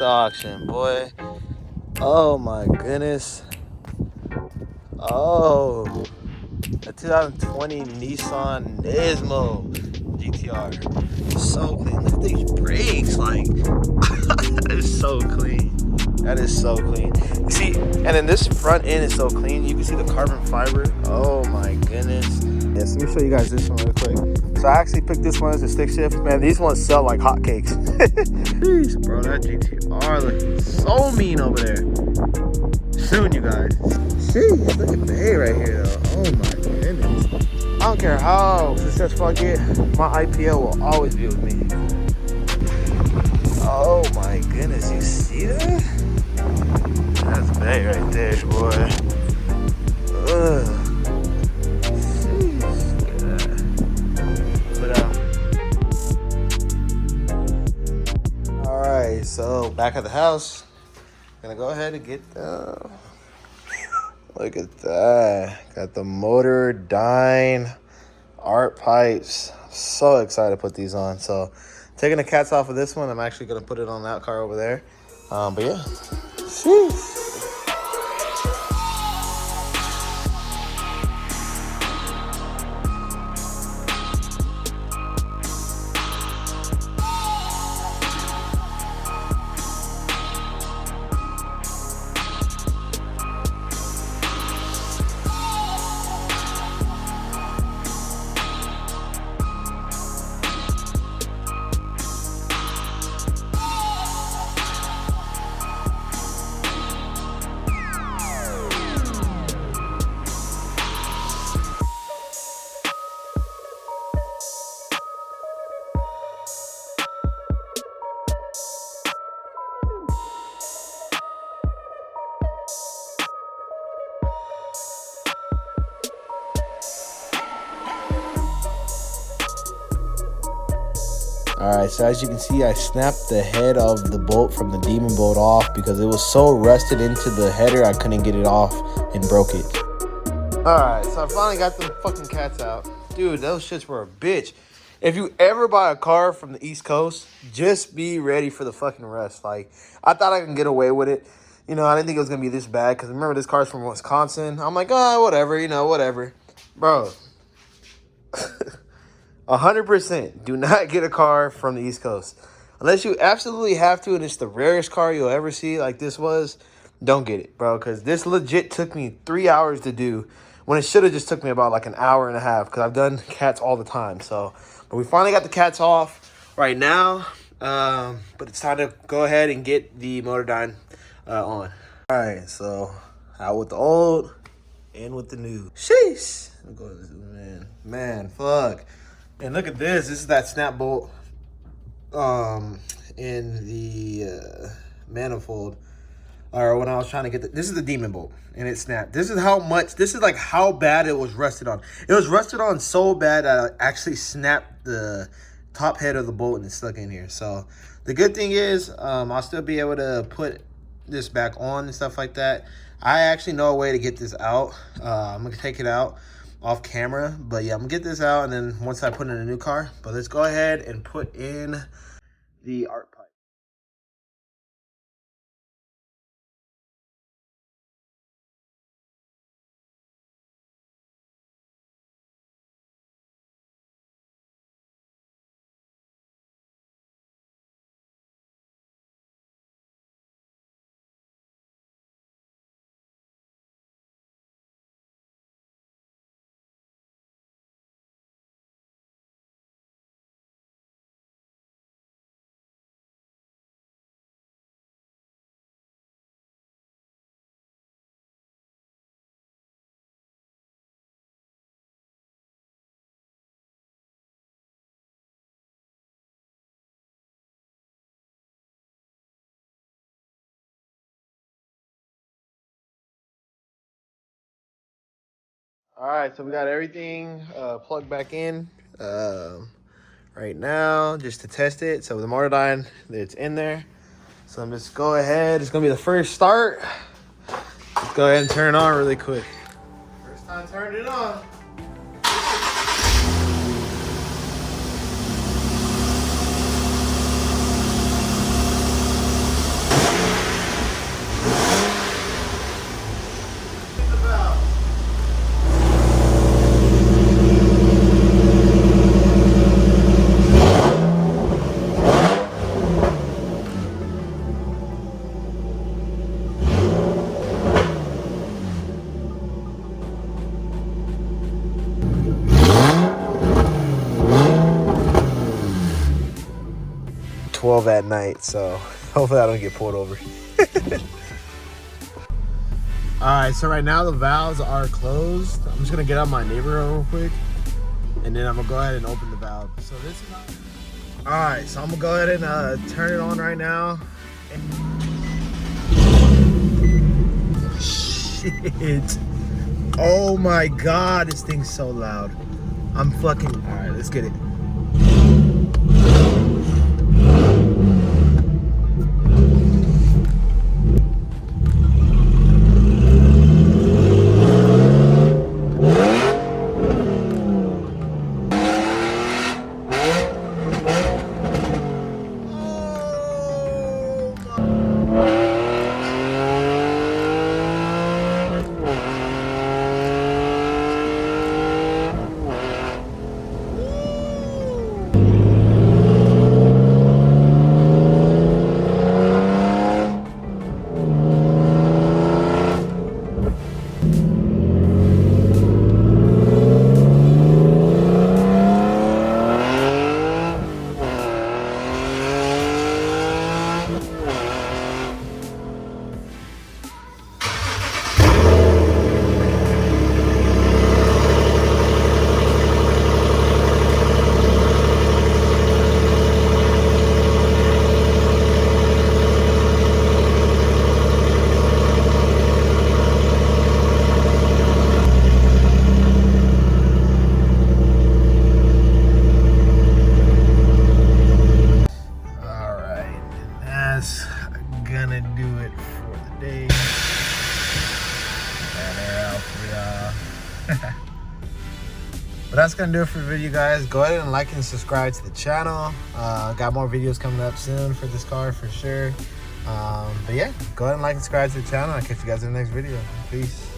the auction, boy. Oh my goodness. Oh, a 2020 Nissan Nismo GTR. So clean. Look at these brakes. Like, that is so clean. That is so clean. You see, and then this front end is so clean. You can see the carbon fiber. Oh my goodness. Yes, let me show you guys this one real quick. So I actually picked this one as a stick shift. Man, these ones sell like hotcakes. Jeez, bro, that GTR looking so mean over there. Soon, you guys. Jeez, look at the A right here, though. Oh my goodness. I don't care how successful I get, my IPO will always be with me. Oh my goodness, you see that? That's Bay right there, boy. Ugh. Jeez, look at that. But, alright, so back at the house. Gonna go ahead and get the... Look at that. Got the motor, Dyne, art pipes. So excited to put these on. So taking the cats off of this one. I'm actually going to put it on that car over there. But yeah. Sheesh. Alright, so as you can see, I snapped the head of the bolt from the demon bolt off because it was so rusted into the header I couldn't get it off and broke it. Alright, so I finally got the fucking cats out. Dude, those shits were a bitch. If you ever buy a car from the East Coast, just be ready for the fucking rust. Like, I thought I could get away with it. You know, I didn't think it was going to be this bad because remember this car's from Wisconsin. I'm like, oh, whatever, you know, whatever. Bro. 100% do not get a car from the East Coast. Unless you absolutely have to and it's the rarest car you'll ever see like this was, don't get it, bro. Because this legit took me 3 hours to do when it should have just took me about like an hour and a half because I've done cats all the time. So, but we finally got the cats off right now. But it's time to go ahead and get the motor Dyne on. All right, so out with the old, in with the new. Sheesh. Man, fuck. And look at this. This is that snap bolt in the manifold. Or when I was trying to get this is the demon bolt and it snapped. This is like how bad it was rusted on. It was rusted on so bad that I actually snapped the top head of the bolt and it's stuck in here. So the good thing is I'll still be able to put this back on and stuff like that. I actually know a way to get this out. I'm gonna take it out off camera, but yeah, I'm gonna get this out and then once I put in a new car. But let's go ahead and put in the art pipe. All right, so we got everything plugged back in right now just to test it. So the motor Dyne, it's in there. So I'm just go ahead. It's gonna be the first start. Let's go ahead and turn it on really quick. First time turning it on. 12 at night, so hopefully I don't get pulled over. Alright, so right now the valves are closed. I'm just gonna get out my neighbor real quick, and then I'm gonna go ahead and open the valve. So this is alright, so I'm gonna go ahead and turn it on right now. Shit. Oh my god, this thing's so loud. I'm fucking... Alright, let's get it. Gonna do it for the day. And they're out for y'all. But that's gonna do it for the video, guys. Go ahead and like and subscribe to the channel. Got more videos coming up soon for this car for sure. But yeah, go ahead and like and subscribe to the channel. I'll catch you guys in the next video. Peace.